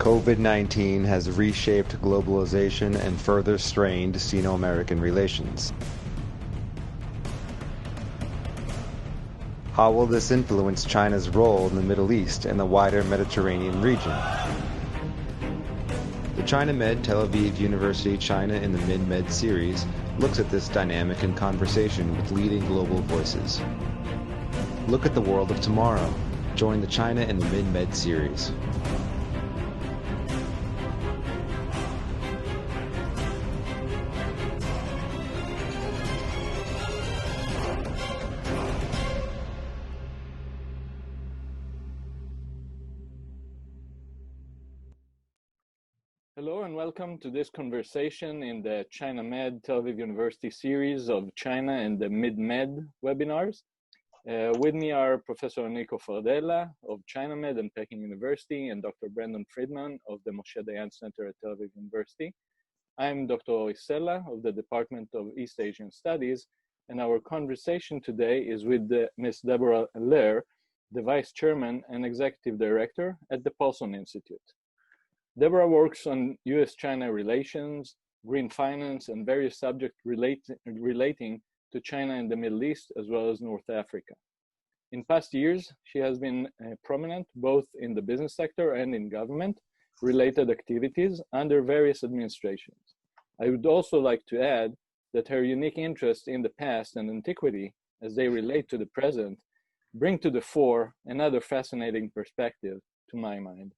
COVID-19 has reshaped globalization and further strained Sino-American relations. How will this influence China's role in the Middle East and the wider Mediterranean region? The ChinaMed Tel Aviv University China in the Mid-Med series looks at this dynamic in conversation with leading global voices. Look at the world of tomorrow. Join the China in the Mid-Med series. Hello and welcome to this conversation in the ChinaMed Tel Aviv University series of China and the Mid-Med webinars. With me are Professor Nico Fardella of ChinaMed and Peking University and Dr. Brandon Friedman of the Moshe Dayan Center at Tel Aviv University. I'm Dr. Orisella of the Department of East Asian Studies, and our conversation today is with Ms. Deborah Lehr, the Vice Chairman and Executive Director at the Paulson Institute. Deborah works on U.S.-China relations, green finance, and various subjects relating to China and the Middle East, as well as North Africa. In past years, she has been prominent both in the business sector and in government-related activities under various administrations. I would also like to add that her unique interest in the past and antiquity, as they relate to the present, bring to the fore another fascinating perspective, to my mind,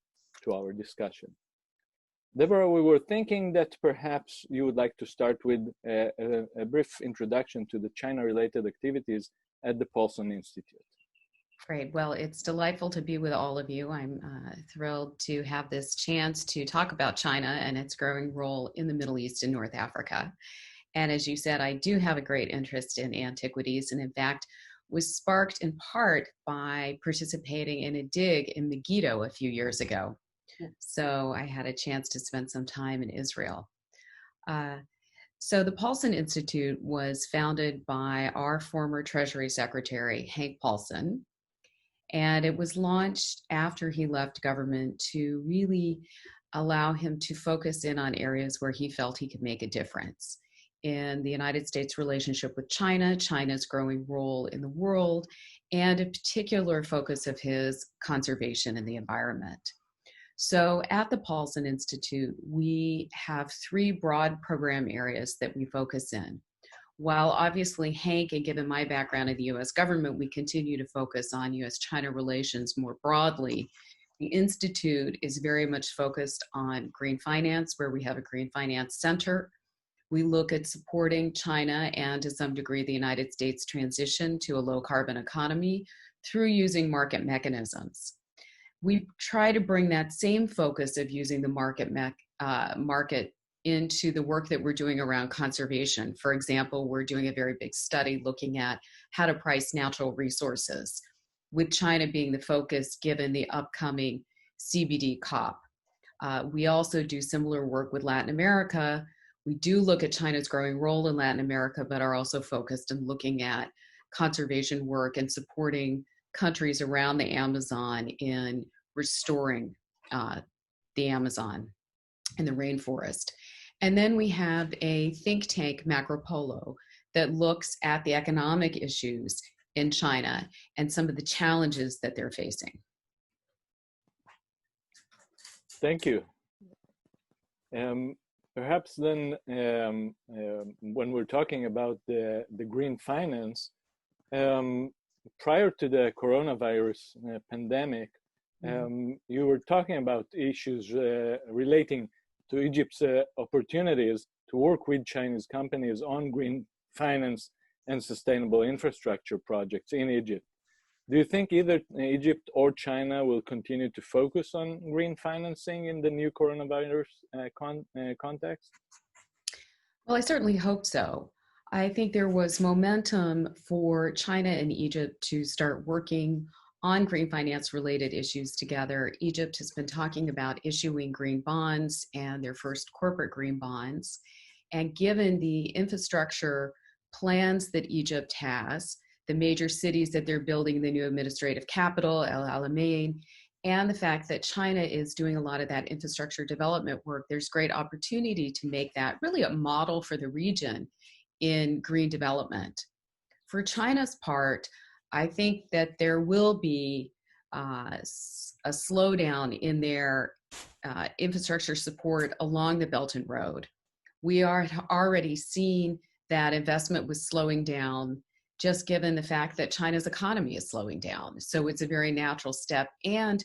to our discussion. Deborah, we were thinking that perhaps you would like to start with a brief introduction to the China-related activities at the Paulson Institute. Great. Well, it's delightful to be with all of you. I'm thrilled to have this chance to talk about China and its growing role in the Middle East and North Africa. And as you said, I do have a great interest in antiquities, and in fact, was sparked in part by participating in a dig in Megiddo a few years ago. So I had a chance to spend some time in Israel. So the Paulson Institute was founded by our former Treasury Secretary, Hank Paulson, and it was launched after he left government to really allow him to focus in on areas where he felt he could make a difference in the United States' relationship with China, China's growing role in the world, and a particular focus of his conservation in the environment. So at the Paulson Institute, we have three broad program areas that we focus in. While obviously Hank, and given my background in the US government, we continue to focus on US-China relations more broadly, the Institute is very much focused on green finance, where we have a green finance center. We look at supporting China and to some degree the United States transition to a low carbon economy through using market mechanisms. We try to bring that same focus of using the market into the work that we're doing around conservation. For example, we're doing a very big study looking at how to price natural resources, with China being the focus given the upcoming CBD COP. We also do similar work with Latin America. We do look at China's growing role in Latin America, but are also focused on looking at conservation work and supporting countries around the Amazon in restoring the Amazon and the rainforest. And then we have a think tank, Macropolo, that looks at the economic issues in China and some of the challenges that they're facing. Thank you. Perhaps then, when we're talking about the green finance, prior to the coronavirus pandemic, you were talking about issues relating to Egypt's opportunities to work with Chinese companies on green finance and sustainable infrastructure projects in Egypt. Do you think either Egypt or China will continue to focus on green financing in the new coronavirus context? Well, I certainly hope so. I think there was momentum for China and Egypt to start working on green finance related issues together. Egypt has been talking about issuing green bonds and their first corporate green bonds. And given the infrastructure plans that Egypt has, the major cities that they're building, the new administrative capital, El Alamein, and the fact that China is doing a lot of that infrastructure development work, there's great opportunity to make that really a model for the region in green development. For China's part, I think that there will be a slowdown in their infrastructure support along the Belt and Road. We are already seeing that investment was slowing down, just given the fact that China's economy is slowing down. So it's a very natural step. And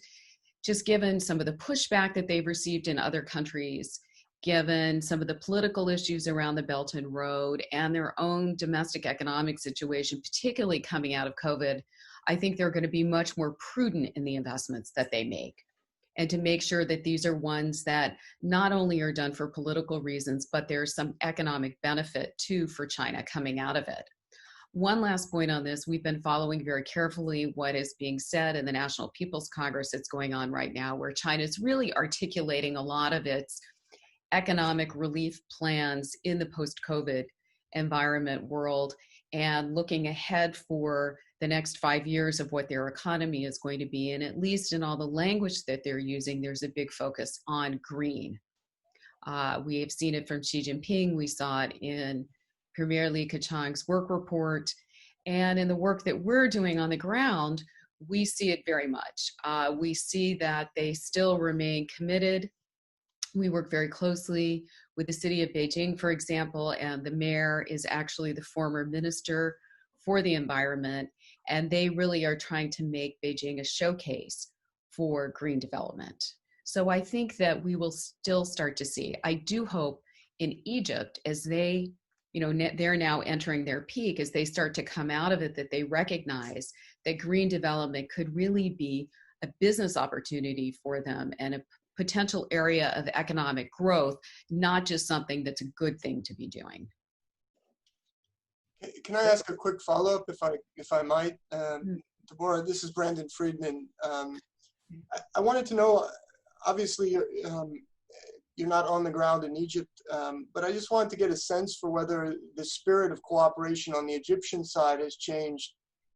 just given some of the pushback that they've received in other countries, given some of the political issues around the Belt and Road and their own domestic economic situation, particularly coming out of COVID, I think they're going to be much more prudent in the investments that they make, and to make sure that these are ones that not only are done for political reasons, but there's some economic benefit too for China coming out of it. One last point on this, we've been following very carefully what is being said in the National People's Congress that's going on right now, where China is really articulating a lot of its economic relief plans in the post-COVID environment world and looking ahead for the next 5 years of what their economy is going to be. And at least in all the language that they're using, there's a big focus on green. We have seen it from Xi Jinping. We saw it in Premier Li Keqiang's work report. And in the work that we're doing on the ground, we see it very much. We see that they still remain committed. We work very closely with the city of Beijing, for example, and the mayor is actually the former minister for the environment. And they really are trying to make Beijing a showcase for green development. So I think that we will still start to see. I do hope in Egypt, as they, they're now entering their peak, as they start to come out of it, that they recognize that green development could really be a business opportunity for them and a potential area of economic growth, not just something that's a good thing to be doing. Can I ask a quick follow-up, if I might? Deborah, this is Brandon Friedman. I wanted to know, obviously, you're not on the ground in Egypt, but I just wanted to get a sense for whether the spirit of cooperation on the Egyptian side has changed,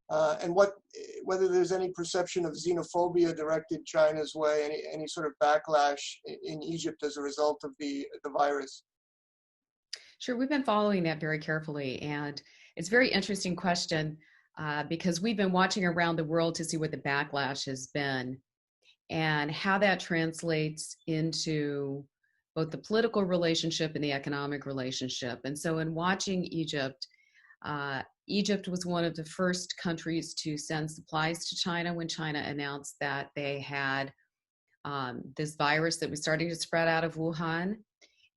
and whether there's any perception of xenophobia directed China's way, any sort of backlash in Egypt as a result of the virus. Sure, we've been following that very carefully, and it's a very interesting question because we've been watching around the world to see what the backlash has been and how that translates into both the political relationship and the economic relationship. And so in watching Egypt, Egypt was one of the first countries to send supplies to China when China announced that they had this virus that was starting to spread out of Wuhan.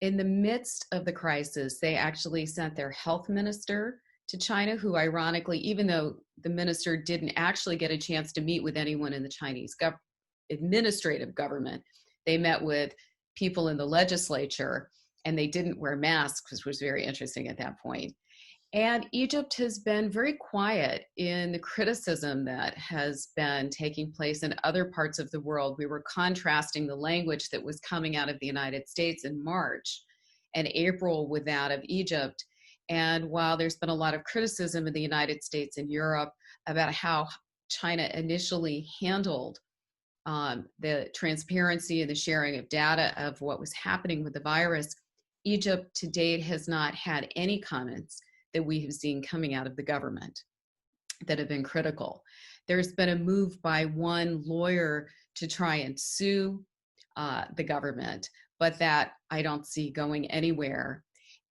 In the midst of the crisis, they actually sent their health minister to China, who ironically, even though the minister didn't actually get a chance to meet with anyone in the Chinese administrative government, they met with people in the legislature and they didn't wear masks, which was very interesting at that point. And Egypt has been very quiet in the criticism that has been taking place in other parts of the world. We were contrasting the language that was coming out of the United States in March and April with that of Egypt. And while there's been a lot of criticism in the United States and Europe about how China initially handled the transparency and the sharing of data of what was happening with the virus, Egypt to date has not had any comments that we have seen coming out of the government that have been critical. There's been a move by one lawyer to try and sue the government, but that I don't see going anywhere.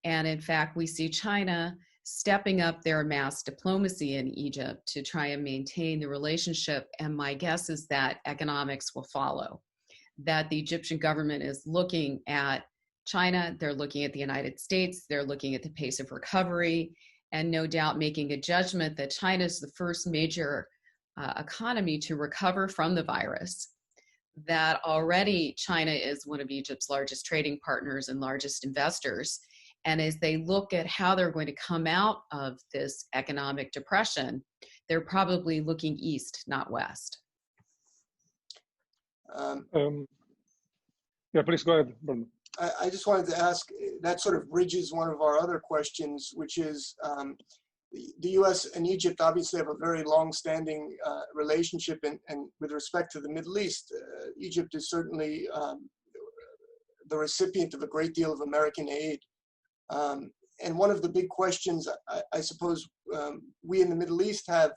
And in fact, we see China stepping up their mass diplomacy in Egypt to try and maintain the relationship. And my guess is that economics will follow, that the Egyptian government is looking at China, they're looking at the United States, they're looking at the pace of recovery, and no doubt making a judgment that China is the first major economy to recover from the virus, that already China is one of Egypt's largest trading partners and largest investors. And as they look at how they're going to come out of this economic depression, they're probably looking east, not west. Yeah, please go ahead, Bernard. I just wanted to ask, that sort of bridges one of our other questions, which is the U.S. and Egypt obviously have a very long-standing relationship, and with respect to the Middle East, Egypt is certainly the recipient of a great deal of American aid. And one of the big questions I suppose we in the Middle East have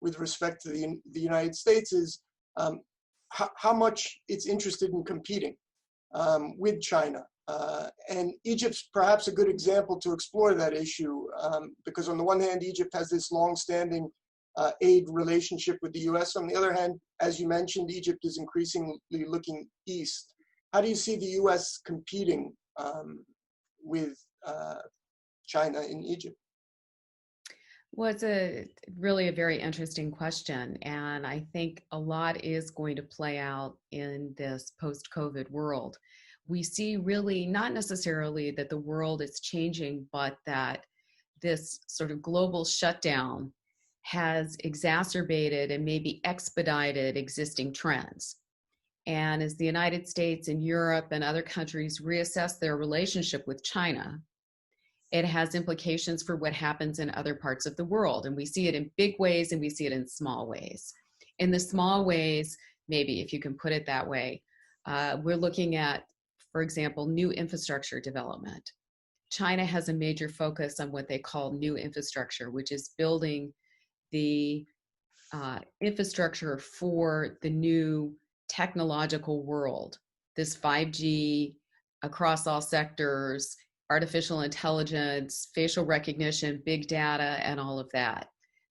with respect to the United States is how much it's interested in competing with China. And Egypt's perhaps a good example to explore that issue, because on the one hand, Egypt has this long-standing aid relationship with the US. On the other hand, as you mentioned, Egypt is increasingly looking east. How do you see the US competing with China in Egypt? Well, it's really a very interesting question. And I think a lot is going to play out in this post-COVID world. We see really not necessarily that the world is changing, but that this sort of global shutdown has exacerbated and maybe expedited existing trends. And as the United States and Europe and other countries reassess their relationship with China, it has implications for what happens in other parts of the world. And we see it in big ways and we see it in small ways. In the small ways, maybe if you can put it that way, we're looking at, for example, new infrastructure development. China has a major focus on what they call new infrastructure, which is building the infrastructure for the new technological world, this 5G across all sectors, artificial intelligence, facial recognition, big data, and all of that.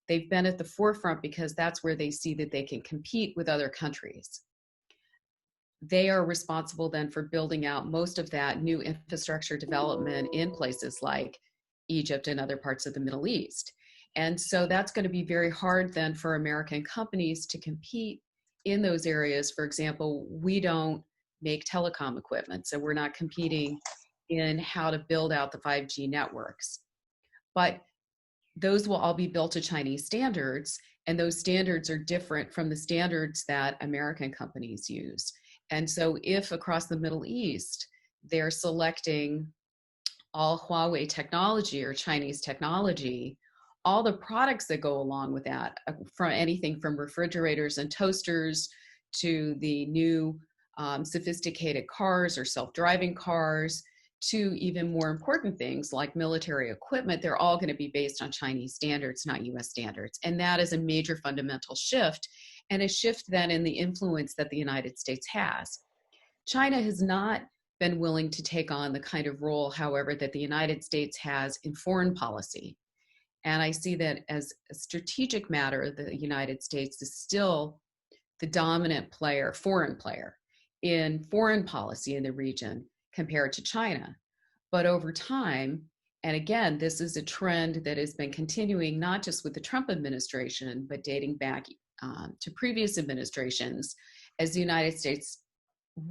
They've been at the forefront because that's where they see that they can compete with other countries. They are responsible then for building out most of that new infrastructure development in places like Egypt and other parts of the Middle East. And so that's going to be very hard then for American companies to compete in those areas. For example, we don't make telecom equipment, so we're not competing in how to build out the 5G networks. But those will all be built to Chinese standards, and those standards are different from the standards that American companies use. And so if across the Middle East, they're selecting all Huawei technology or Chinese technology, all the products that go along with that, from anything from refrigerators and toasters to the new sophisticated cars or self-driving cars, to even more important things like military equipment, they're all going to be based on Chinese standards, not US standards. And that is a major fundamental shift, and a shift then in the influence that the United States has. China has not been willing to take on the kind of role, however, that the United States has in foreign policy. And I see that as a strategic matter, the United States is still the dominant player, foreign player, in foreign policy in the region compared to China. But over time, and again, this is a trend that has been continuing not just with the Trump administration, but dating back to previous administrations, as the United States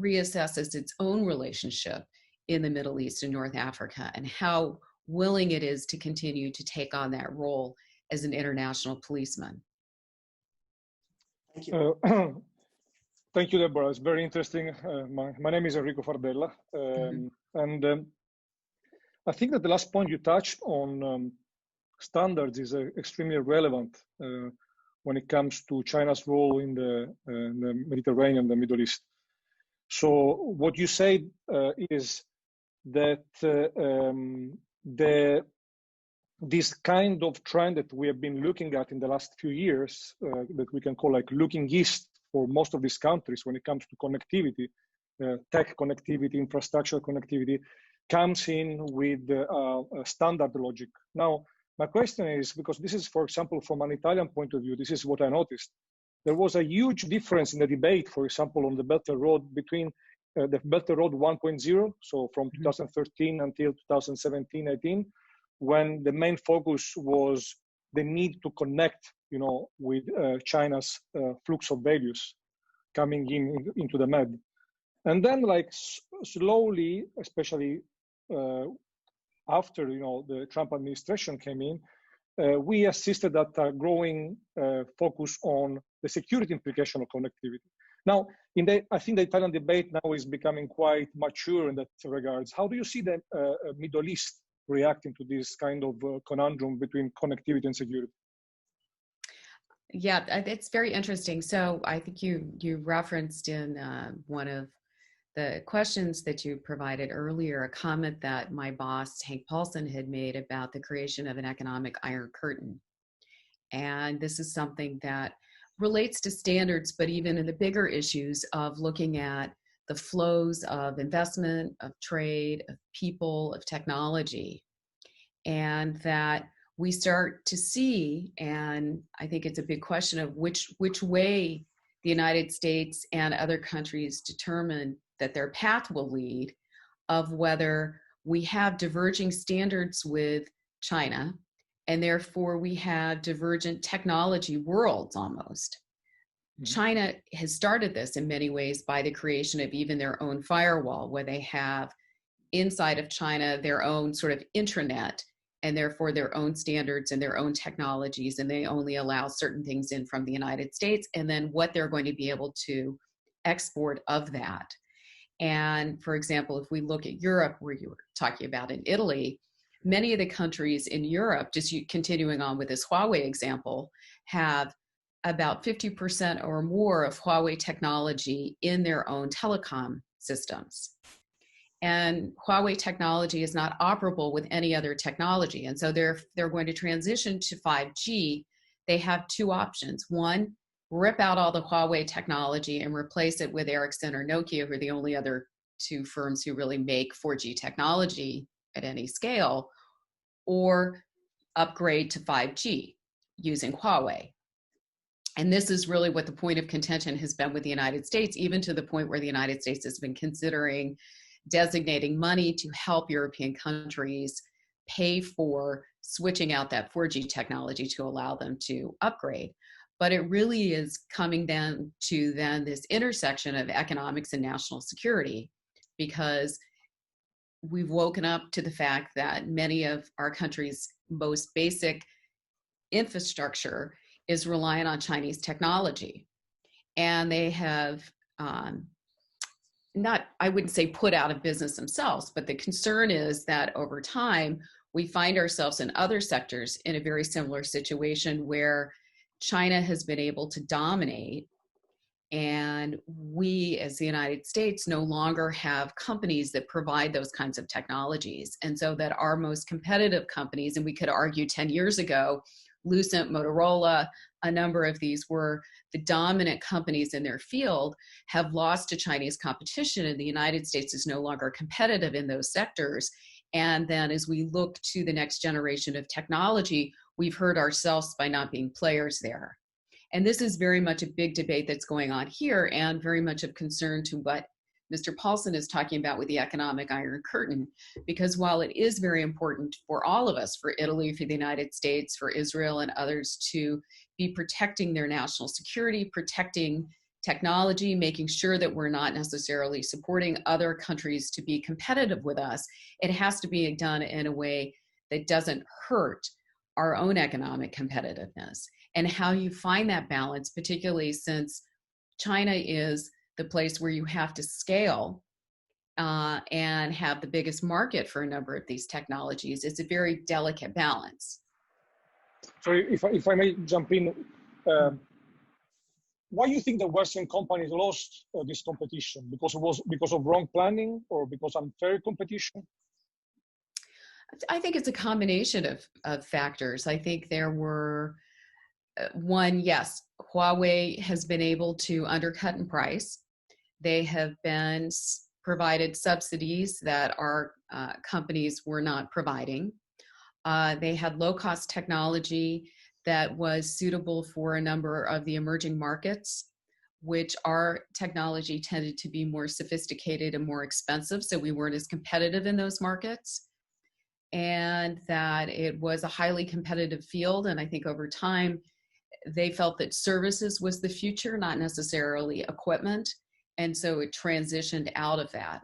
reassesses its own relationship in the Middle East and North Africa, and how willing it is to continue to take on that role as an international policeman. Thank you. Thank you, Deborah. It's very interesting. My name is Enrico Fardella. And I think that the last point you touched on standards is extremely relevant when it comes to China's role in the Mediterranean, the Middle East. So what you say is that this kind of trend that we have been looking at in the last few years, that we can call like looking east for most of these countries when it comes to connectivity, tech connectivity, infrastructure connectivity, comes in with standard logic. Now, my question is, because this is, for example, from an Italian point of view, this is what I noticed. There was a huge difference in the debate, for example, on the Belt and Road between the Belt and Road 1.0, so from 2013 until 2017-18, when the main focus was the need to connect, with China's flux of values coming into the Med. And then, like slowly, especially after the Trump administration came in, we assisted at a growing focus on the security implication of connectivity. Now, I think the Italian debate now is becoming quite mature in that regards. How do you see the Middle East reacting to this kind of conundrum between connectivity and security? Yeah, it's very interesting. So I think you referenced in one of the questions that you provided earlier a comment that my boss, Hank Paulson, had made about the creation of an economic iron curtain. And this is something that relates to standards, but even in the bigger issues of looking at the flows of investment, of trade, of people, of technology. And that we start to see, and I think it's a big question of which way the United States and other countries determine that their path will lead, of whether we have diverging standards with China, and therefore we have divergent technology worlds almost. China has started this in many ways by the creation of even their own firewall, where they have inside of China their own sort of intranet, and therefore their own standards and their own technologies, and they only allow certain things in from the United States, and then what they're going to be able to export of that. And for example, if we look at Europe, where you were talking about in Italy, many of the countries in Europe, just continuing on with this Huawei example, have about 50% or more of Huawei technology in their own telecom systems. And Huawei technology is not operable with any other technology. And so they're going to transition to 5G. They have two options. One, rip out all the Huawei technology and replace it with Ericsson or Nokia, who are the only other two firms who really make 4G technology at any scale, or upgrade to 5G using Huawei. And this is really what the point of contention has been with the United States, even to the point where the United States has been considering designating money to help European countries pay for switching out that 4G technology to allow them to upgrade. But it really is coming down to then this intersection of economics and national security, because we've woken up to the fact that many of our country's most basic infrastructure is reliant on Chinese technology. And they have not, I wouldn't say put out of business themselves, but the concern is that over time, we find ourselves in other sectors in a very similar situation where China has been able to dominate, and we as the United States no longer have companies that provide those kinds of technologies. And so that our most competitive companies, and we could argue 10 years ago, Lucent, Motorola, a number of these were the dominant companies in their field, have lost to Chinese competition, and the United States is no longer competitive in those sectors. And then as we look to the next generation of technology, we've hurt ourselves by not being players there. And this is very much a big debate that's going on here, and very much of concern to what Mr. Paulson is talking about with the economic iron curtain, because while it is very important for all of us, for Italy, for the United States, for Israel and others to be protecting their national security, protecting technology, making sure that we're not necessarily supporting other countries to be competitive with us, it has to be done in a way that doesn't hurt our own economic competitiveness. And how you find that balance, particularly since China is the place where you have to scale and have the biggest market for a number of these technologies, it's a very delicate balance. So if I may jump in, why do you think the Western companies lost this competition? Because of wrong planning, or because unfair competition? I think it's a combination of factors. I think there were, one, yes, Huawei has been able to undercut in price. They have been provided subsidies that our companies were not providing. They had low-cost technology that was suitable for a number of the emerging markets, which our technology tended to be more sophisticated and more expensive, so we weren't as competitive in those markets. And that it was a highly competitive field, and I think over time, they felt that services was the future, not necessarily equipment. And so it transitioned out of that.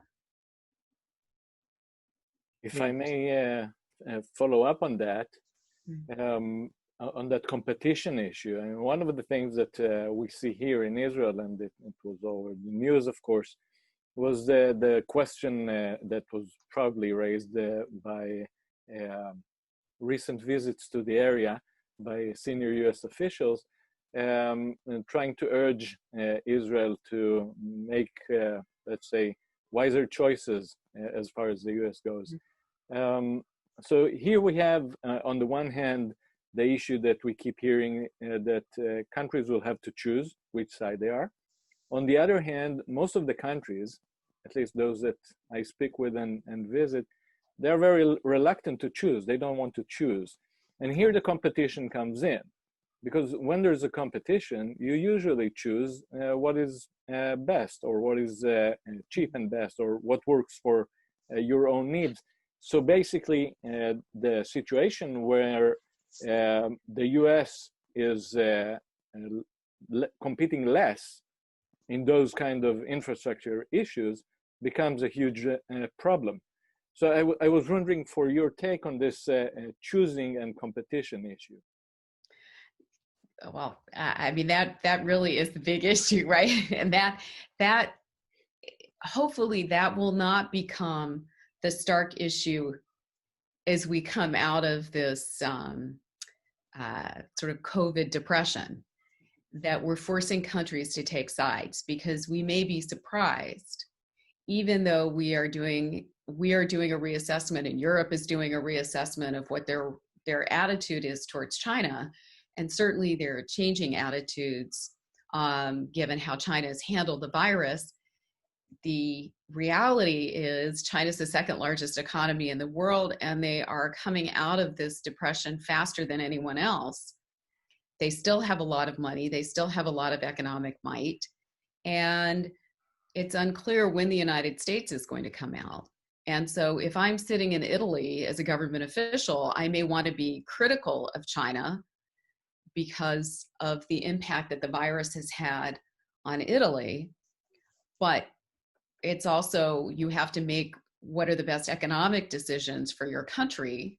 If I may follow up on that, on that competition issue, and one of the things that we see here in Israel, and it was over the news, of course, was the question that was probably raised by recent visits to the area by senior US officials, and trying to urge Israel to make, let's say, wiser choices as far as the US goes. So here we have, on the one hand, the issue that we keep hearing that countries will have to choose which side they are. On the other hand, most of the countries, at least those that I speak with and visit, they're very reluctant to choose. They don't want to choose. And here the competition comes in. Because when there's a competition, you usually choose what is best, or what is cheap and best, or what works for your own needs. So basically, the situation where the US is competing less in those kind of infrastructure issues becomes a huge problem. So I was wondering for your take on this choosing and competition issue. Well, I mean, that really is the big issue, right? And that hopefully that will not become the stark issue as we come out of this sort of COVID depression, that we're forcing countries to take sides, because we may be surprised, even though we are doing a reassessment, and Europe is doing a reassessment of what their attitude is towards China. And certainly there are changing attitudes given how China has handled the virus. The reality is China's the second largest economy in the world, and they are coming out of this depression faster than anyone else. They still have a lot of money. They still have a lot of economic might. And it's unclear when the United States is going to come out. And so if I'm sitting in Italy as a government official, I may want to be critical of China because of the impact that the virus has had on Italy. But it's also, you have to make what are the best economic decisions for your country.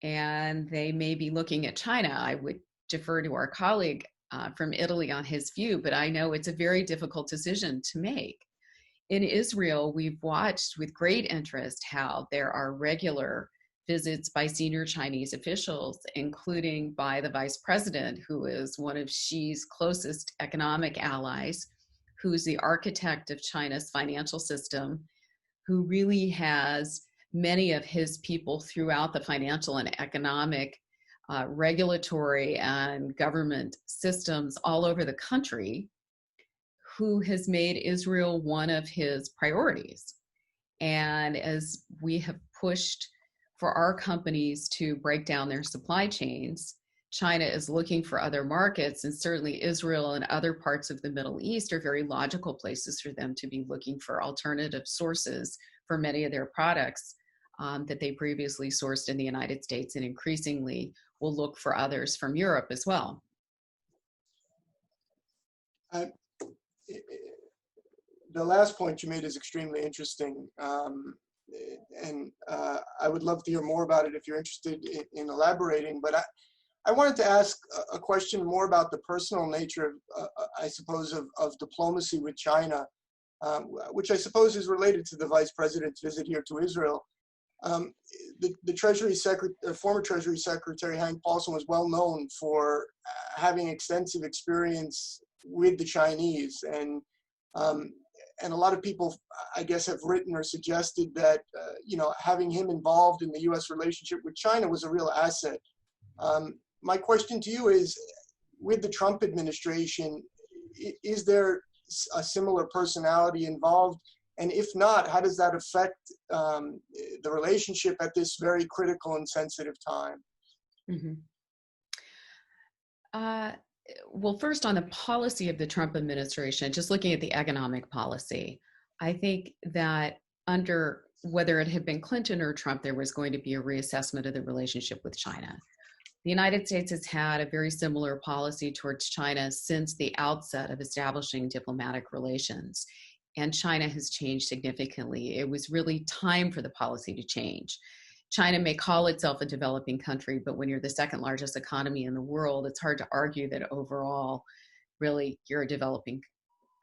And they may be looking at China. I would defer to our colleague from Italy on his view, but I know it's a very difficult decision to make. In Israel, we've watched with great interest how there are regular visits by senior Chinese officials, including by the vice president, who is one of Xi's closest economic allies, who's the architect of China's financial system, who really has many of his people throughout the financial and economic, regulatory and government systems all over the country, who has made Israel one of his priorities. And as we have pushed for our companies to break down their supply chains, China is looking for other markets, and certainly Israel and other parts of the Middle East are very logical places for them to be looking for alternative sources for many of their products that they previously sourced in the United States, and increasingly will look for others from Europe as well. The last point you made is extremely interesting. And I would love to hear more about it if you're interested in elaborating. But I wanted to ask a question more about the personal nature of, I suppose, of diplomacy with China, which I suppose is related to the vice president's visit here to Israel. The former Treasury Secretary Hank Paulson was well known for having extensive experience with the Chinese, and a lot of people, I guess, have written or suggested that having him involved in the U.S. relationship with China was a real asset. My question to you is, with the Trump administration, is there a similar personality involved? And if not, how does that affect the relationship at this very critical and sensitive time? Mm-hmm. Well, first, on the policy of the Trump administration, just looking at the economic policy, I think that under whether it had been Clinton or Trump, there was going to be a reassessment of the relationship with China. The United States has had a very similar policy towards China since the outset of establishing diplomatic relations, and China has changed significantly. It was really time for the policy to change. China may call itself a developing country, but when you're the second largest economy in the world, it's hard to argue that overall, really, you're a developing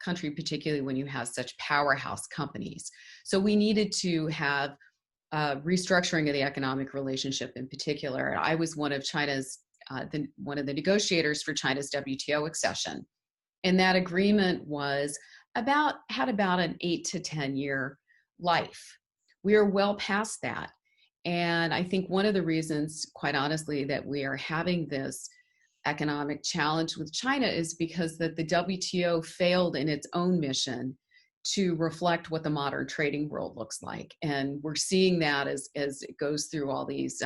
country, particularly when you have such powerhouse companies. So we needed to have restructuring of the economic relationship in particular. I was one of China's, one of the negotiators for China's WTO accession. And that agreement had about an 8 to 10 year life. We are well past that. And I think one of the reasons, quite honestly, that we are having this economic challenge with China is because that the WTO failed in its own mission to reflect what the modern trading world looks like. And we're seeing that as it goes through all these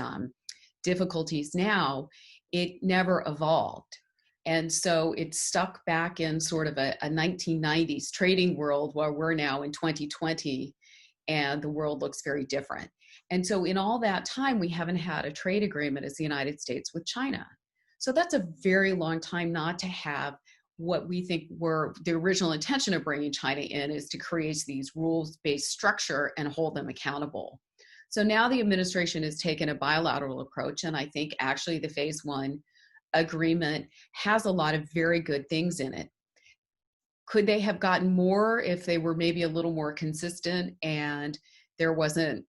difficulties now, it never evolved. And so it's stuck back in sort of a 1990s trading world where we're now in 2020 and the world looks very different. And so in all that time, we haven't had a trade agreement as the United States with China. So that's a very long time not to have what we think were the original intention of bringing China in, is to create these rules-based structure and hold them accountable. So now the administration has taken a bilateral approach, and I think actually the phase one agreement has a lot of very good things in it. Could they have gotten more if they were maybe a little more consistent and there wasn't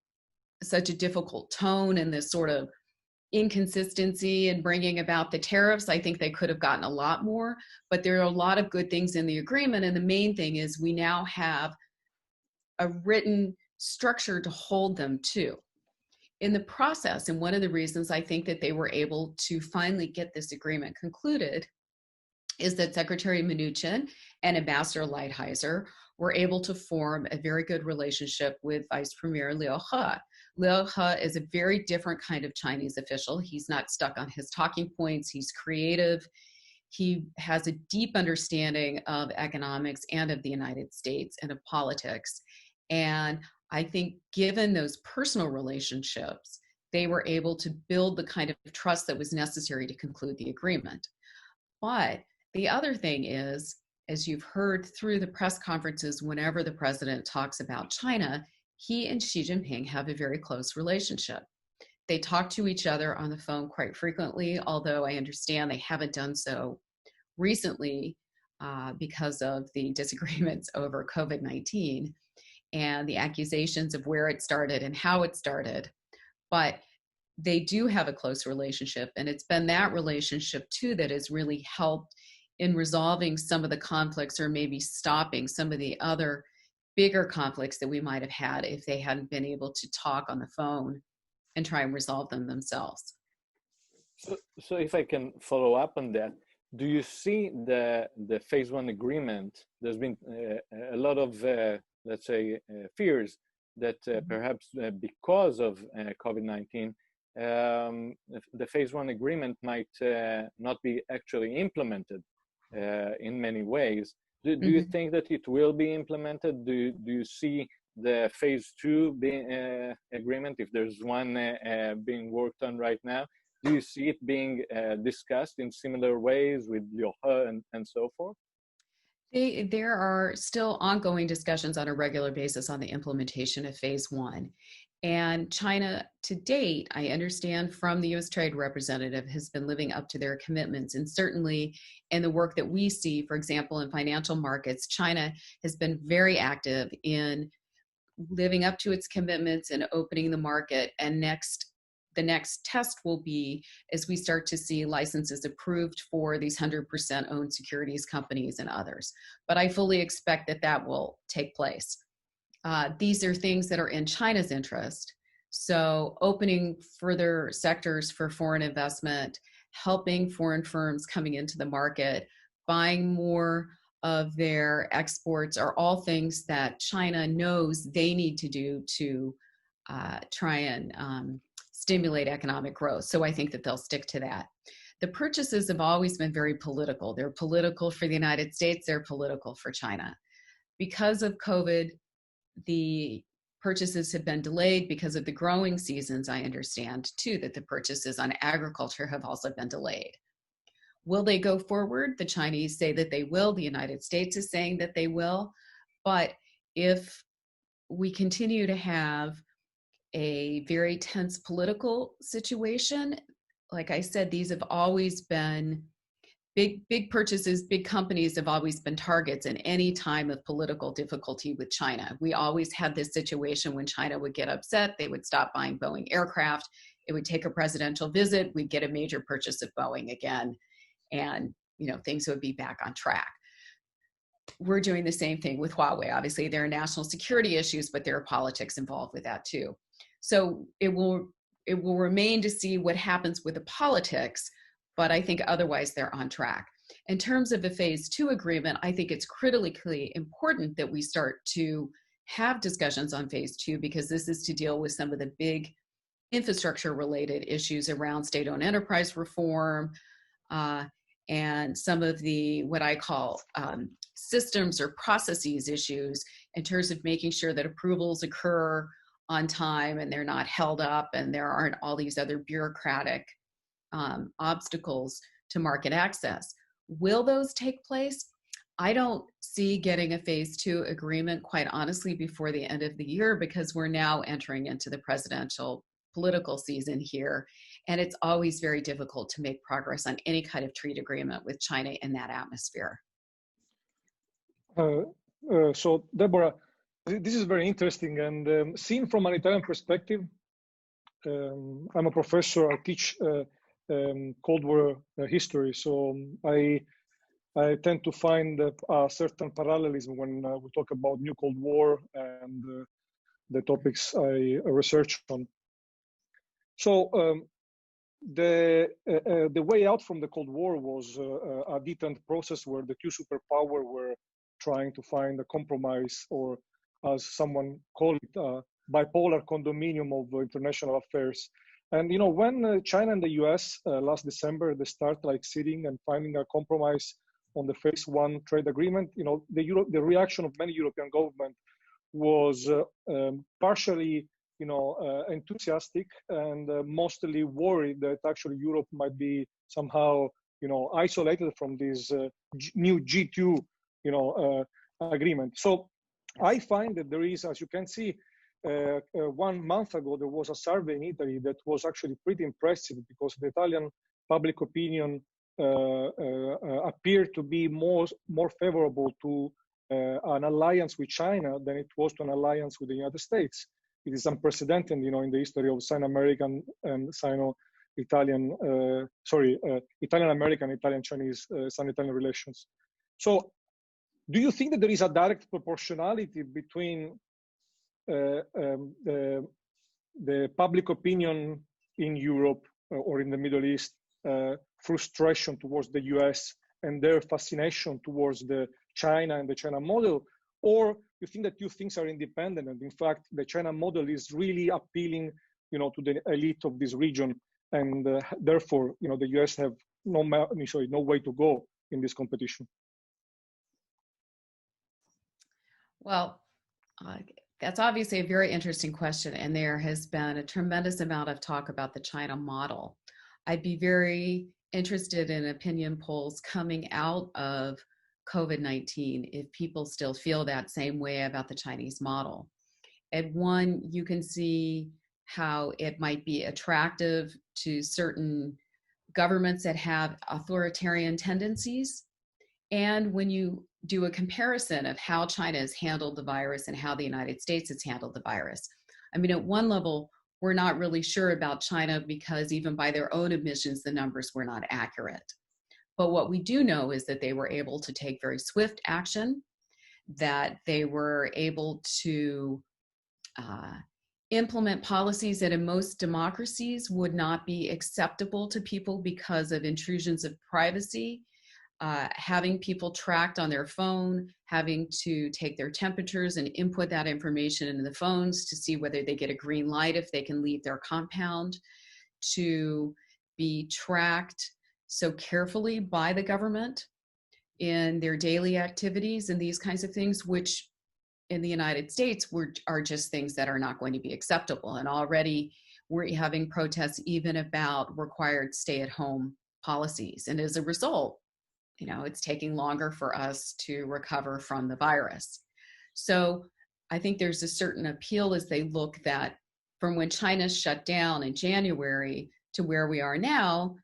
such a difficult tone and this sort of inconsistency in bringing about the tariffs? I think they could have gotten a lot more, but there are a lot of good things in the agreement. And the main thing is we now have a written structure to hold them to. In the process, and one of the reasons I think that they were able to finally get this agreement concluded is that Secretary Mnuchin and Ambassador Lighthizer were able to form a very good relationship with Vice Premier Liu He. Liu He is a very different kind of Chinese official. He's not stuck on his talking points. He's creative. He has a deep understanding of economics and of the United States and of politics. And I think given those personal relationships, they were able to build the kind of trust that was necessary to conclude the agreement. But the other thing is, as you've heard through the press conferences, whenever the president talks about China, he and Xi Jinping have a very close relationship. They talk to each other on the phone quite frequently, although I understand they haven't done so recently because of the disagreements over COVID-19 and the accusations of where it started and how it started. But they do have a close relationship, and it's been that relationship too that has really helped in resolving some of the conflicts, or maybe stopping some of the other bigger conflicts that we might have had if they hadn't been able to talk on the phone and try and resolve them themselves. So if I can follow up on that, do you see the phase one agreement? There's been a lot of let's say fears that perhaps because of COVID-19, the phase one agreement might not be actually implemented in many ways. Do you think that it will be implemented? Do you see the phase two agreement, if there's one being worked on right now, do you see it being discussed in similar ways with Liu He and so forth? There are still ongoing discussions on a regular basis on the implementation of phase one. And China, to date, I understand from the U.S. Trade Representative, has been living up to their commitments. And certainly in the work that we see, for example, in financial markets, China has been very active in living up to its commitments and opening the market. And the next test will be as we start to see licenses approved for these 100% owned securities companies and others. But I fully expect that that will take place. These are things that are in China's interest. So opening further sectors for foreign investment, helping foreign firms coming into the market, buying more of their exports are all things that China knows they need to do to try and stimulate economic growth. So I think that they'll stick to that. The purchases have always been very political. They're political for the United States, they're political for China. Because of COVID, the purchases have been delayed. Because of the growing seasons, I understand too that the purchases on agriculture have also been delayed. Will they go forward? The Chinese say that they will. The United States is saying that they will. But if we continue to have a very tense political situation, like I said, these have always been big purchases, big companies have always been targets in any time of political difficulty with China. We always had this situation when China would get upset, they would stop buying Boeing aircraft. It would take a presidential visit, we'd get a major purchase of Boeing again, and things would be back on track. We're doing the same thing with Huawei. Obviously, there are national security issues, but there are politics involved with that too. So it will remain to see what happens with the politics, but I think otherwise they're on track. In terms of a phase 2 agreement, I think it's critically important that we start to have discussions on phase 2, because this is to deal with some of the big infrastructure related issues around state-owned enterprise reform, and some of the, what I call systems or processes issues in terms of making sure that approvals occur on time and they're not held up and there aren't all these other bureaucratic obstacles to market access. Will those take place? I don't see getting a phase 2 agreement, quite honestly, before the end of the year, because we're now entering into the presidential political season here. And it's always very difficult to make progress on any kind of trade agreement with China in that atmosphere. So Deborah, this is very interesting. And seen from an Italian perspective, I'm a professor, I teach Cold War history. So I tend to find a certain parallelism when we talk about new Cold War and the topics I research on. So the way out from the Cold War was a detent process where the two superpowers were trying to find a compromise, or as someone called it, a bipolar condominium of international affairs. And when China and the US last December, they start like sitting and finding a compromise on the phase 1 trade agreement, the reaction of many European governments was partially enthusiastic and mostly worried that actually Europe might be somehow isolated from this new G2 agreement. So I find that there is, as you can see, 1 month ago there was a survey in Italy that was actually pretty impressive, because the Italian public opinion appeared to be more favorable to an alliance with China than it was to an alliance with the United States. It is unprecedented, in the history of Sino-American and Sino-Italian, Italian-American, Italian-Chinese, Sino-Italian relations. So do you think that there is a direct proportionality between the public opinion in Europe or in the Middle East, frustration towards the US and their fascination towards the China and the China model? Or you think that two things are independent, and in fact the China model is really appealing to the elite of this region, and therefore the US have no way to go in this competition? Well, that's obviously a very interesting question, and there has been a tremendous amount of talk about the China model. I'd be very interested in opinion polls coming out of COVID-19 if people still feel that same way about the Chinese model. At one, you can see how it might be attractive to certain governments that have authoritarian tendencies. And when you do a comparison of how China has handled the virus and how the United States has handled the virus, I mean, at one level, we're not really sure about China because even by their own admissions, the numbers were not accurate. But what we do know is that they were able to take very swift action, that they were able to implement policies that in most democracies would not be acceptable to people because of intrusions of privacy, having people tracked on their phone, having to take their temperatures and input that information into the phones to see whether they get a green light if they can leave their compound, to be tracked so carefully by the government in their daily activities and these kinds of things, which in the United States are just things that are not going to be acceptable. And already we're having protests even about required stay-at-home policies. And as a result, it's taking longer for us to recover from the virus. So I think there's a certain appeal as they look that from when China shut down in January to where we are now,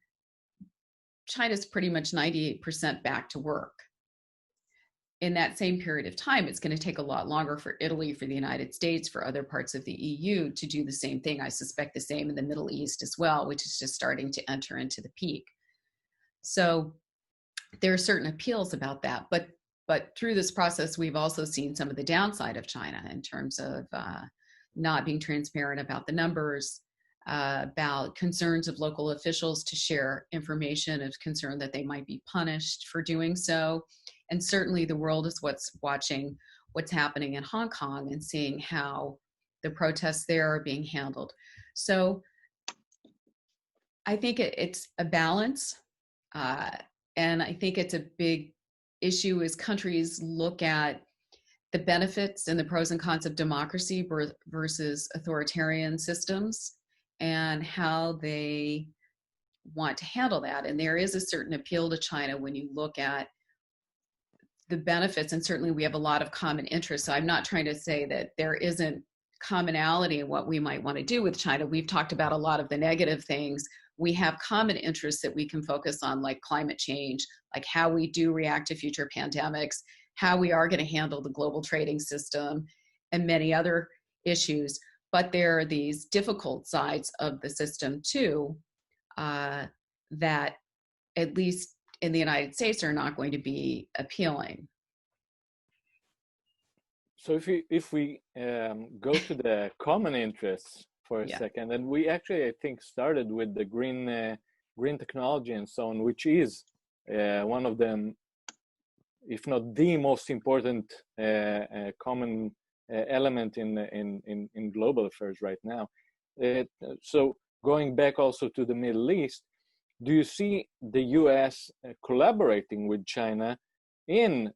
China's pretty much 98% back to work. In that same period of time, it's going to take a lot longer for Italy, for the United States, for other parts of the EU to do the same thing. I suspect the same in the Middle East as well, which is just starting to enter into the peak. So there are certain appeals about that. But through this process, we've also seen some of the downside of China in terms of not being transparent about the numbers, about concerns of local officials to share information of concern that they might be punished for doing so. And certainly the world is watching what's happening in Hong Kong and seeing how the protests there are being handled. So I think it's a balance. And I think it's a big issue as countries look at the benefits and the pros and cons of democracy versus authoritarian systems and how they want to handle that. And there is a certain appeal to China when you look at the benefits, and certainly we have a lot of common interests. So I'm not trying to say that there isn't commonality in what we might want to do with China. We've talked about a lot of the negative things. We have common interests that we can focus on, like climate change, like how we do react to future pandemics, how we are going to handle the global trading system, and many other issues. But there are these difficult sides of the system too, that at least in the United States are not going to be appealing. So if we go to the common interests for a second, and we actually, I think, started with the green technology and so on, which is one of them, if not the most important common element in global affairs right now. So going back also to the Middle East, do you see the U.S. collaborating with China in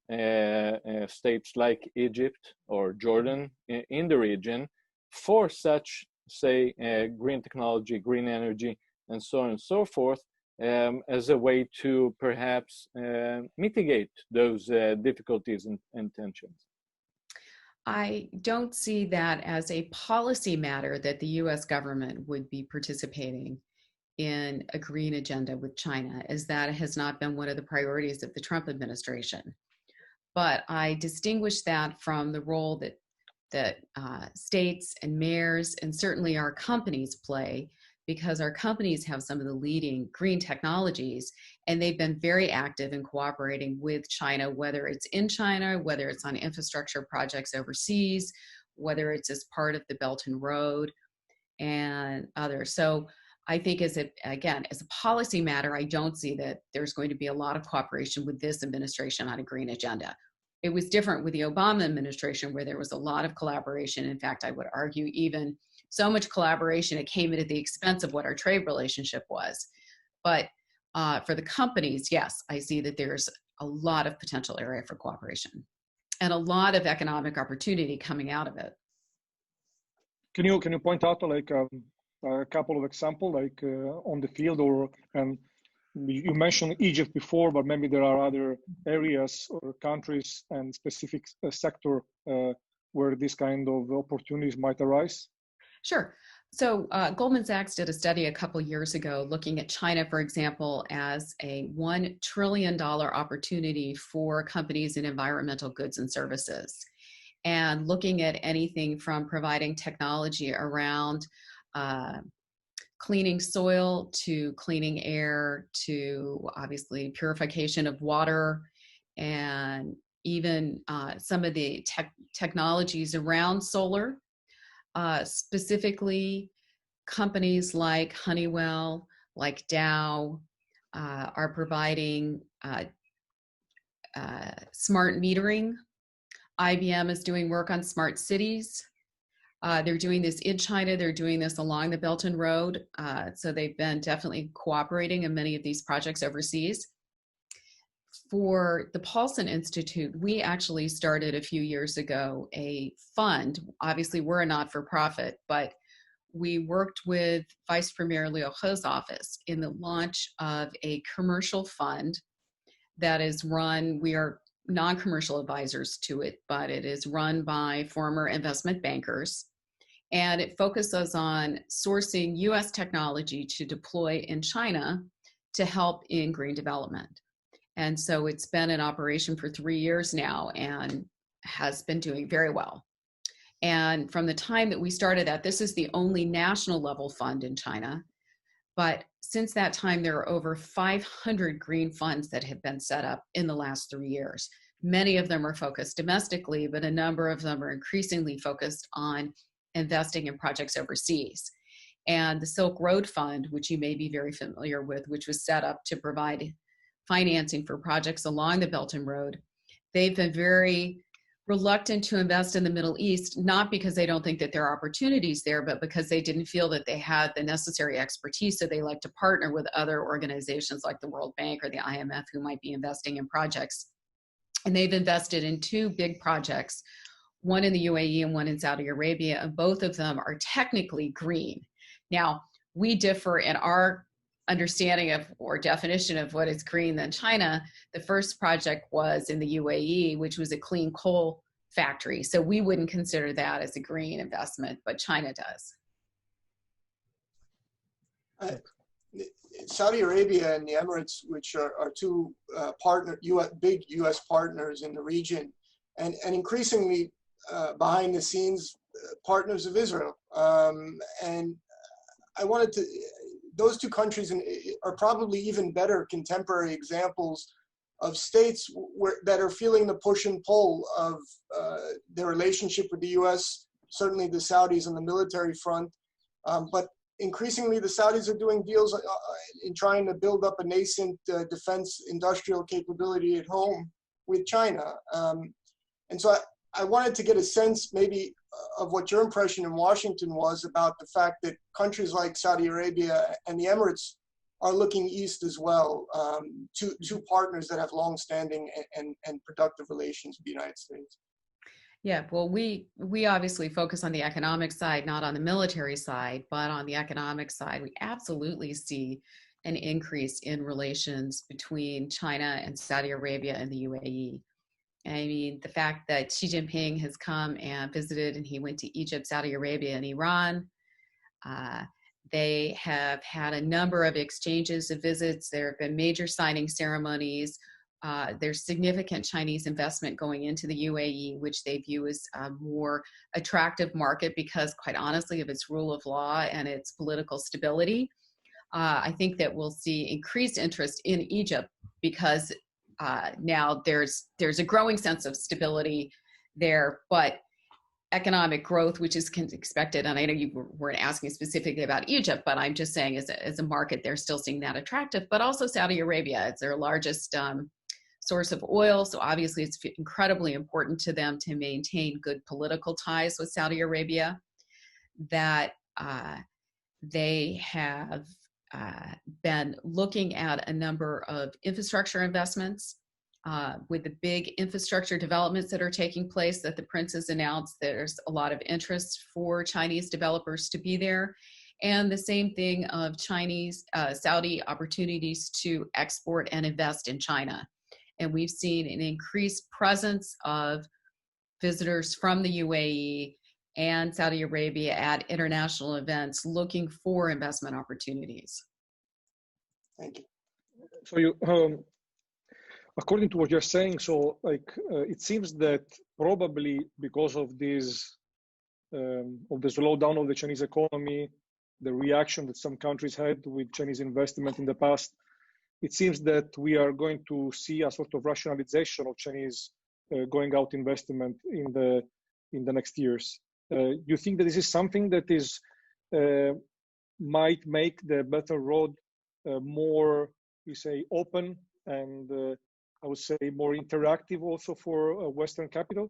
states like Egypt or Jordan in the region for such, say, green technology, green energy, and so on and so forth, as a way to perhaps mitigate those difficulties and tensions? I don't see that as a policy matter that the U.S. government would be participating in a green agenda with China, as that has not been one of the priorities of the Trump administration. But I distinguish that from the role that states and mayors and certainly our companies play, because our companies have some of the leading green technologies, and they've been very active in cooperating with China, whether it's in China, whether it's on infrastructure projects overseas, whether it's as part of the Belt and Road and others. So I think as a policy matter, I don't see that there's going to be a lot of cooperation with this administration on a green agenda. It was different with the Obama administration, where there was a lot of collaboration. In fact, I would argue even so much collaboration, it came at the expense of what our trade relationship was. But for the companies, yes, I see that there's a lot of potential area for cooperation and a lot of economic opportunity coming out of it. Can you point out like a couple of examples, like on the field, and you mentioned Egypt before, but maybe there are other areas or countries and specific sector where this kind of opportunities might arise? Sure. So Goldman Sachs did a study a couple years ago looking at China, for example, as a $1 trillion opportunity for companies in environmental goods and services, and looking at anything from providing technology around cleaning soil to cleaning air to obviously purification of water, and even some of the technologies around solar. Specifically, companies like Honeywell, like Dow, are providing smart metering. IBM is doing work on smart cities. They're doing this in China. They're doing this along the Belt and Road. So they've been definitely cooperating in many of these projects overseas. For the Paulson Institute, we actually started a few years ago a fund. Obviously, we're a not-for-profit, but we worked with Vice Premier Liu He's office in the launch of a commercial fund that is run, we are non-commercial advisors to it, but it is run by former investment bankers. And it focuses on sourcing US technology to deploy in China to help in green development. And so it's been in operation for 3 years now and has been doing very well. And from the time that we started that, this is the only national level fund in China. But since that time, there are over 500 green funds that have been set up in the last 3 years. Many of them are focused domestically, but a number of them are increasingly focused on investing in projects overseas. And the Silk Road Fund, which you may be very familiar with, which was set up to provide financing for projects along the Belt and Road, they've been very reluctant to invest in the Middle East, not because they don't think that there are opportunities there, but because they didn't feel that they had the necessary expertise. So they like to partner with other organizations like the World Bank or the IMF who might be investing in projects. And they've invested in 2 big projects, one in the UAE and one in Saudi Arabia, and both of them are technically green. Now, we differ in our understanding of or definition of what is green than China. The first project was in the UAE, which was a clean coal factory. So we wouldn't consider that as a green investment, but China does. Saudi Arabia and the Emirates, which are 2 big U.S. partners in the region, and increasingly behind the scenes partners of Israel. And I wanted to, those 2 countries are probably even better contemporary examples of states that are feeling the push and pull of their relationship with the U.S., certainly the Saudis on the military front, but increasingly the Saudis are doing deals in trying to build up a nascent defense industrial capability at home with China. And so I wanted to get a sense maybe of what your impression in Washington was about the fact that countries like Saudi Arabia and the Emirates are looking east as well, two partners that have long-standing and productive relations with the United States. Yeah, well, we obviously focus on the economic side, not on the military side, but on the economic side, we absolutely see an increase in relations between China and Saudi Arabia and the UAE. I mean, the fact that Xi Jinping has come and visited, and he went to Egypt, Saudi Arabia, and Iran. They have had a number of exchanges of visits. There have been major signing ceremonies. There's significant Chinese investment going into the UAE, which they view as a more attractive market because, quite honestly, of its rule of law and its political stability. I think that we'll see increased interest in Egypt because now there's a growing sense of stability there, but economic growth, which is expected, and I know you weren't asking specifically about Egypt, but I'm just saying as a market, they're still seeing that attractive, but also Saudi Arabia. It's their largest source of oil, so obviously it's incredibly important to them to maintain good political ties with Saudi Arabia, that they have been looking at a number of infrastructure investments with the big infrastructure developments that are taking place that the prince has announced. There's a lot of interest for Chinese developers to be there. And the same thing of Saudi opportunities to export and invest in China. And we've seen an increased presence of visitors from the UAE and Saudi Arabia at international events looking for investment opportunities. Thank you. So you, according to what you're saying, so it seems that probably because of this, of the slowdown of the Chinese economy, the reaction that some countries had with Chinese investment in the past, it seems that we are going to see a sort of rationalization of Chinese going out investment in the next years. You think that this is something that is might make the Belt and Road more, we say, open and I would say more interactive also for Western capital?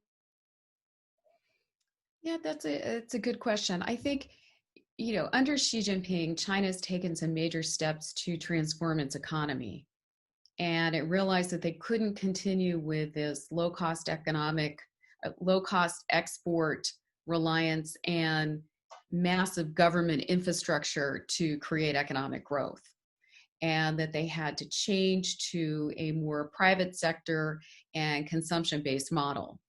Yeah, it's a good question. I think, under Xi Jinping, China's taken some major steps to transform its economy. And it realized that they couldn't continue with this low-cost export reliance and massive government infrastructure to create economic growth. And that they had to change to a more private sector and consumption-based model.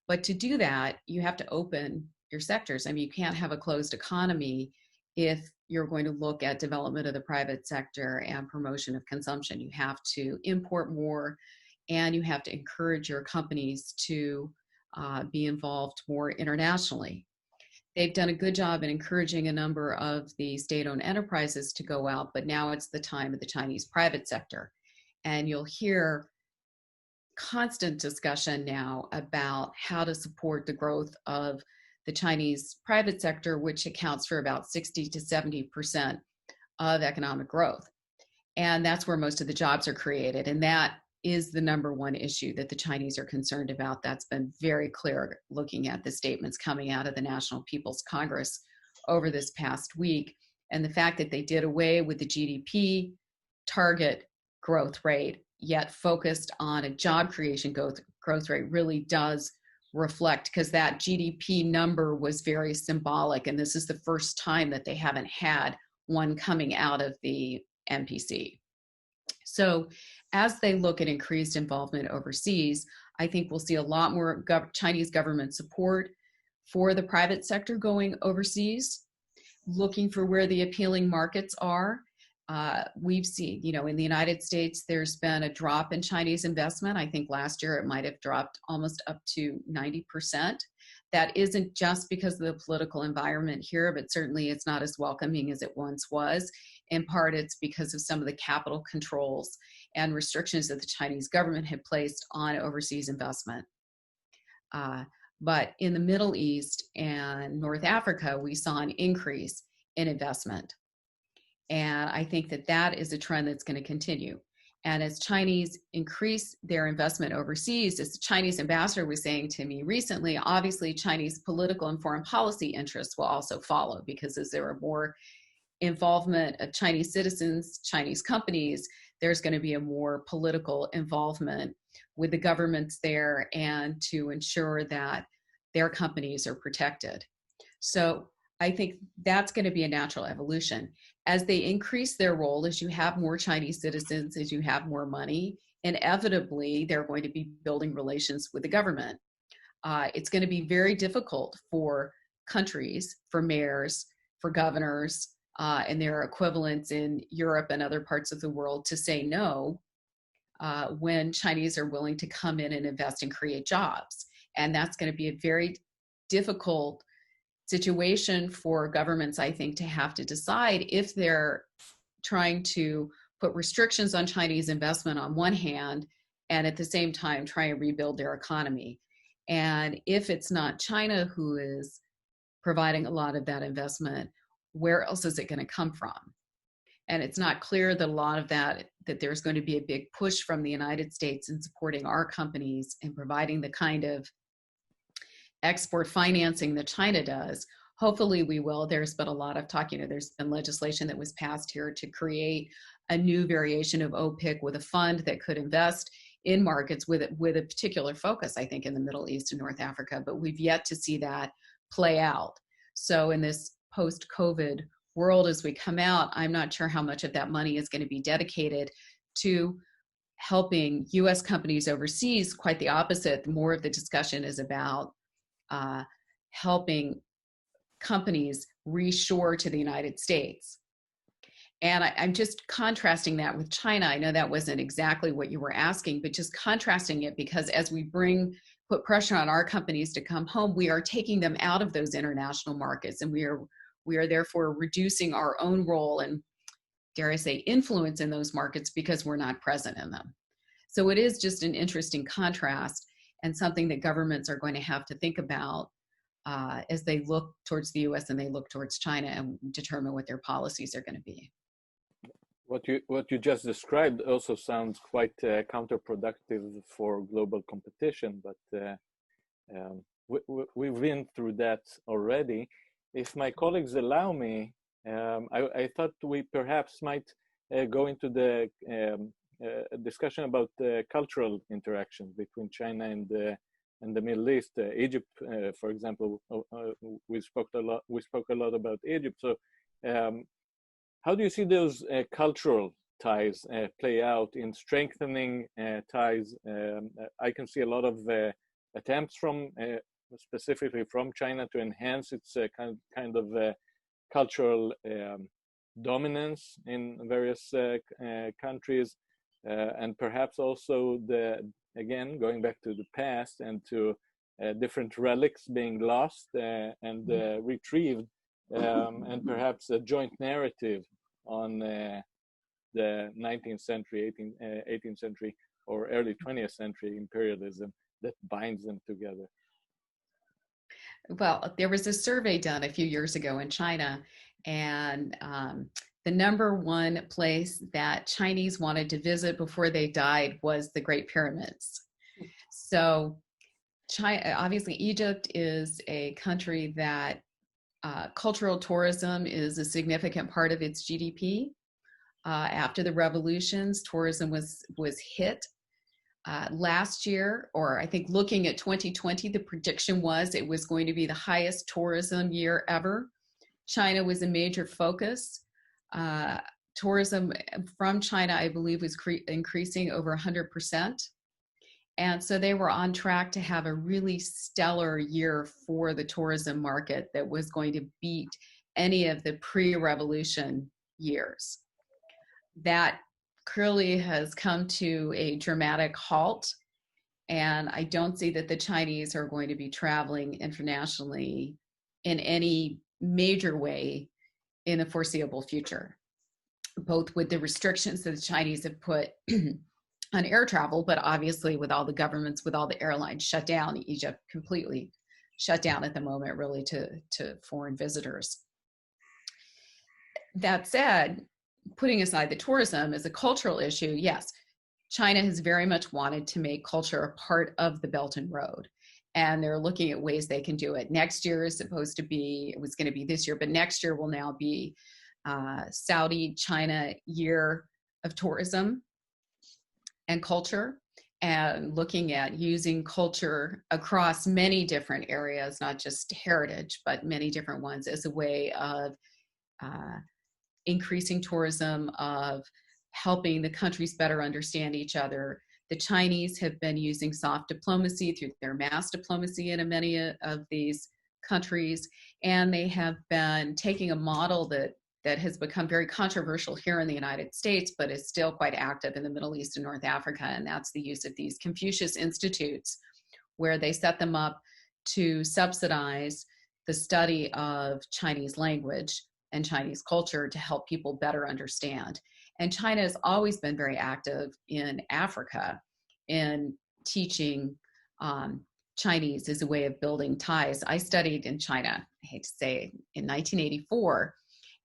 But to do that, you have to open your sectors. I mean, you can't have a closed economy if you're going to look at development of the private sector and promotion of consumption. You have to import more, and you have to encourage your companies to be involved more internationally. They've done a good job in encouraging a number of the state-owned enterprises to go out, but now it's the time of the Chinese private sector. And you'll hear constant discussion now about how to support the growth of the Chinese private sector, which accounts for about 60 to 70% of economic growth. And that's where most of the jobs are created. And that is the number one issue that the Chinese are concerned about. That's been very clear looking at the statements coming out of the National People's Congress over this past week. And the fact that they did away with the GDP target growth rate, yet focused on a job creation growth rate, really does reflect, because that GDP number was very symbolic. And this is the first time that they haven't had one coming out of the NPC. So as they look at increased involvement overseas, I think we'll see a lot more Chinese government support for the private sector going overseas, looking for where the appealing markets are. We've seen, in the United States, there's been a drop in Chinese investment. I think last year it might have dropped almost up to 90%. That isn't just because of the political environment here, but certainly it's not as welcoming as it once was. In part, it's because of some of the capital controls and restrictions that the Chinese government had placed on overseas investment. But in the Middle East and North Africa, we saw an increase in investment. And I think that that is a trend that's going to continue. And as Chinese increase their investment overseas, as the Chinese ambassador was saying to me recently, obviously Chinese political and foreign policy interests will also follow, because as there are more involvement of Chinese citizens, Chinese companies, there's going to be a more political involvement with the governments there and to ensure that their companies are protected. So I think that's going to be a natural evolution. As they increase their role, as you have more Chinese citizens, as you have more money, inevitably they're going to be building relations with the government. It's going to be very difficult for countries, for mayors, for governors, and their equivalents in Europe and other parts of the world to say no when Chinese are willing to come in and invest and create jobs. And that's going to be a very difficult situation for governments, I think, to have to decide if they're trying to put restrictions on Chinese investment on one hand, and at the same time try and rebuild their economy. And if it's not China who is providing a lot of that investment, where else is it going to come from? And it's not clear that a lot of that there's going to be a big push from the United States in supporting our companies and providing the kind of export financing that China does. Hopefully we will. There's been a lot of talk, there's been legislation that was passed here to create a new variation of OPIC with a fund that could invest in markets with a particular focus, I think, in the Middle East and North Africa, but we've yet to see that play out. So in this post-COVID world, as we come out, I'm not sure how much of that money is going to be dedicated to helping US companies overseas. Quite the opposite. More of the discussion is about helping companies reshore to the United States. And I'm just contrasting that with China. I know that wasn't exactly what you were asking, but just contrasting it, because as we put pressure on our companies to come home, we are taking them out of those international markets, and we are therefore reducing our own role and, dare I say, influence in those markets because we're not present in them. So it is just an interesting contrast, and something that governments are going to have to think about as they look towards the US and they look towards China and determine what their policies are going to be. What you just described also sounds quite counterproductive for global competition, but we've been through that already. If my colleagues allow me, I thought we perhaps might go into the discussion about cultural interactions between China and the Middle East. Egypt, for example, we spoke a lot about Egypt. So how do you see those cultural ties play out in strengthening ties? I can see a lot of attempts specifically from China to enhance its kind of cultural dominance in various countries, and perhaps also again, going back to the past and to different relics being lost and retrieved, and perhaps a joint narrative on the 19th century, 18th century, or early 20th century imperialism that binds them together. Well, there was a survey done a few years ago in China, and the #1 place that Chinese wanted to visit before they died was the Great Pyramids. So China, obviously Egypt is a country that cultural tourism is a significant part of its GDP. After the revolutions, tourism was hit. Last year, or I think looking at 2020, the prediction was it was going to be the highest tourism year ever. China was a major focus. Tourism from China, I believe, was increasing over 100%. And so they were on track to have a really stellar year for the tourism market that was going to beat any of the pre-revolution years. That clearly has come to a dramatic halt, and I don't see that the Chinese are going to be traveling internationally in any major way in the foreseeable future, both with the restrictions that the Chinese have put on air travel, but obviously with all the governments, with all the airlines shut down, Egypt completely shut down at the moment, really, to foreign visitors. That said, putting aside the tourism as a cultural issue, yes, China has very much wanted to make culture a part of the Belt and Road. And they're looking at ways they can do it. Next year is supposed to be, it was going to be this year, but next year will now be Saudi-China Year of Tourism and Culture, and looking at using culture across many different areas, not just heritage, but many different ones, as a way of increasing tourism, of helping the countries better understand each other. The Chinese have been using soft diplomacy through their mass diplomacy in many of these countries, and they have been taking a model that has become very controversial here in the United States, but is still quite active in the Middle East and North Africa, and that's the use of these Confucius Institutes, where they set them up to subsidize the study of Chinese language and Chinese culture to help people better understand. And China has always been very active in Africa in teaching Chinese as a way of building ties. I studied in China, I hate to say, in 1984,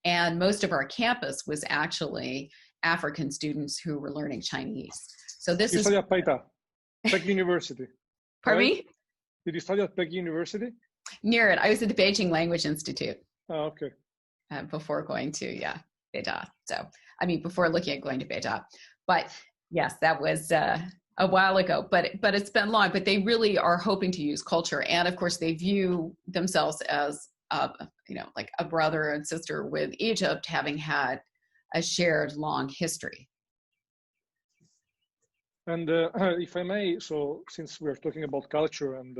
and most of our campus was actually African students who were learning Chinese. So this you is- studied at Peking University. Pardon right? me? Did you study at Peking University? Near it. I was at the Beijing Language Institute. Oh, okay. Before going to, Beida. So, I mean, before looking at going to Beida. But yes, that was a while ago, but it's been long, but they really are hoping to use culture. And of course they view themselves as, like a brother and sister with Egypt, having had a shared long history. And if I may, so since we're talking about culture and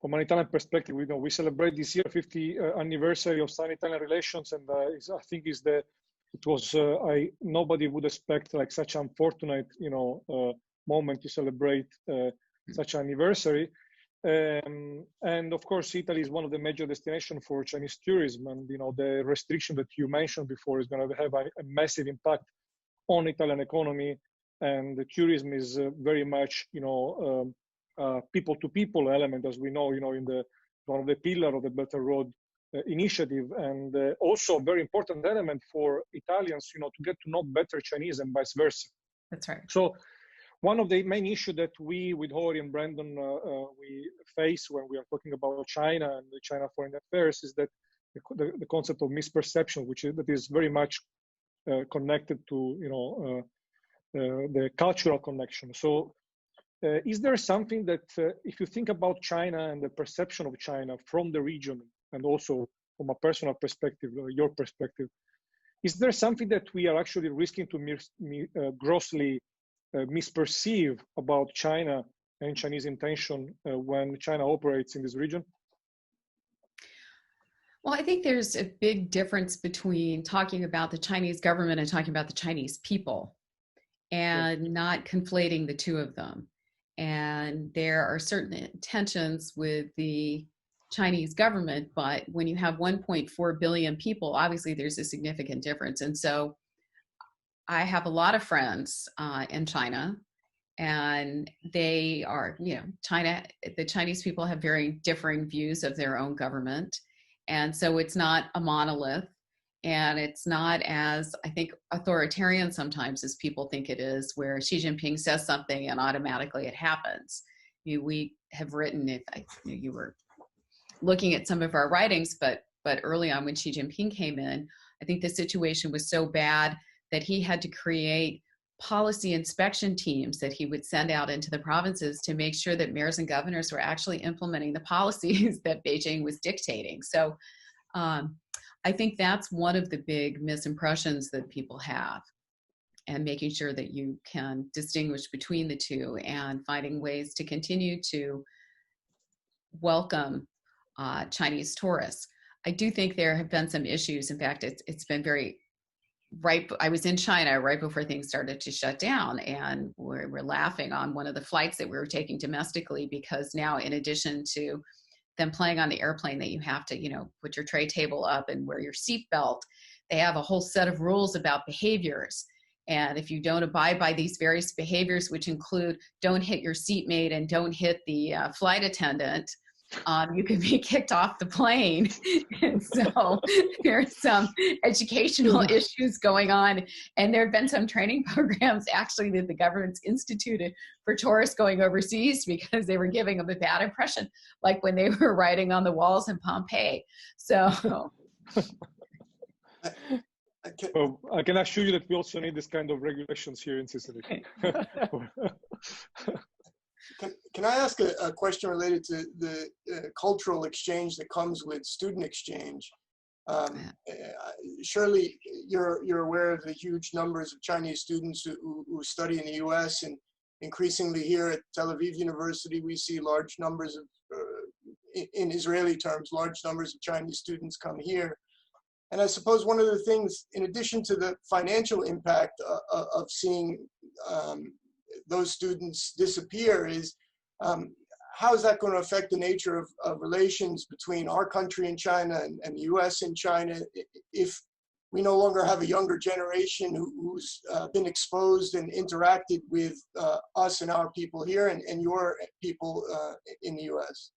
from an Italian perspective, we celebrate this year 50th anniversary of Sino-Italian relations, and I think nobody would expect like such an unfortunate moment to celebrate such an anniversary. And of course, Italy is one of the major destinations for Chinese tourism, and the restriction that you mentioned before is going to have a massive impact on Italian economy, and the tourism is very much people-to-people element, as we know, in the one of the pillar of the Belt and Road initiative, and also a very important element for Italians, to get to know better Chinese and vice versa. That's right. So one of the main issues that we, with Hori and Brandon, we face when we are talking about China and the China foreign affairs is that the concept of misperception, that is very much connected to, the cultural connection. So is there something that, if you think about China and the perception of China from the region, and also from a personal perspective, your perspective, is there something that we are actually risking to grossly misperceive about China and Chinese intention when China operates in this region? Well, I think there's a big difference between talking about the Chinese government and talking about the Chinese people, and not conflating the two of them. And there are certain tensions with the Chinese government, but when you have 1.4 billion people, obviously there's a significant difference. And so I have a lot of friends in China, and they are, the Chinese people have very differing views of their own government. And so it's not a monolith, and it's not as, I think, authoritarian sometimes as people think it is, where Xi Jinping says something and automatically it happens. We have written, if you were looking at some of our writings, but early on when Xi Jinping came in, I think the situation was so bad that he had to create policy inspection teams that he would send out into the provinces to make sure that mayors and governors were actually implementing the policies that Beijing was dictating. So I think that's one of the big misimpressions that people have, and making sure that you can distinguish between the two and finding ways to continue to welcome Chinese tourists. I do think there have been some issues. In fact, it's been very I was in China right before things started to shut down, and we're laughing on one of the flights that we were taking domestically, because now, in addition to them playing on the airplane that you have to, put your tray table up and wear your seatbelt, they have a whole set of rules about behaviors. And if you don't abide by these various behaviors, which include don't hit your seatmate and don't hit the flight attendant, you could be kicked off the plane. And so there's some educational issues going on. And there have been some training programs actually that the government's instituted for tourists going overseas, because they were giving them a bad impression, like when they were writing on the walls in Pompeii. So I can assure you that we also need this kind of regulations here in Sicily. Can I ask a question related to the cultural exchange that comes with student exchange? Surely you're aware of the huge numbers of Chinese students who study in the US, and increasingly here at Tel Aviv University, we see large numbers of, in Israeli terms, large numbers of Chinese students come here. And I suppose one of the things, in addition to the financial impact of seeing those students disappear, is how is that going to affect the nature of relations between our country and China and the US and China, if we no longer have a younger generation who's been exposed and interacted with us and our people here and your people in the US?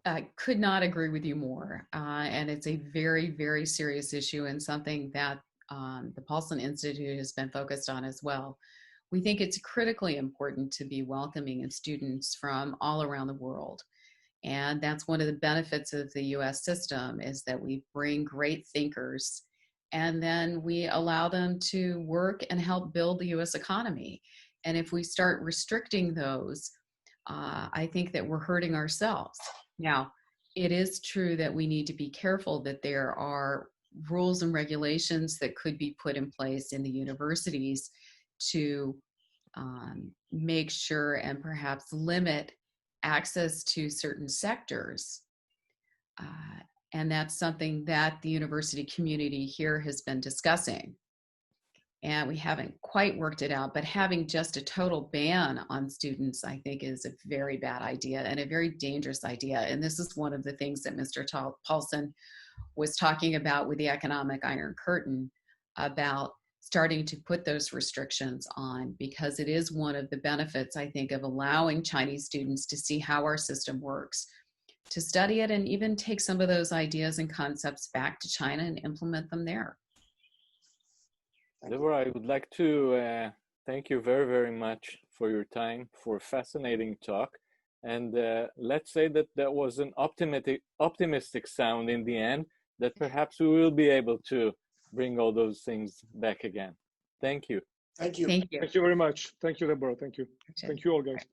I could not agree with you more. And it's a very, very serious issue, and something that the Paulson Institute has been focused on as well. We think it's critically important to be welcoming of students from all around the world. And that's one of the benefits of the US system, is that we bring great thinkers and then we allow them to work and help build the US economy. And if we start restricting those, I think that we're hurting ourselves. Now, it is true that we need to be careful that there are rules and regulations that could be put in place in the universities to make sure and perhaps limit access to certain sectors. And that's something that the university community here has been discussing. And we haven't quite worked it out, but having just a total ban on students, I think, is a very bad idea and a very dangerous idea. And this is one of the things that Mr. Paulson was talking about with the Economic Iron Curtain, about starting to put those restrictions on, because it is one of the benefits, I think, of allowing Chinese students to see how our system works, to study it, and even take some of those ideas and concepts back to China and implement them there. Deborah, I would like to thank you very, very much for your time, for a fascinating talk. And let's say that that was an optimistic sound in the end, that perhaps we will be able to bring all those things back again. Thank you. Thank you. Thank you. Thank you very much. Thank you, Deborah. Thank you. Thank you all, guys.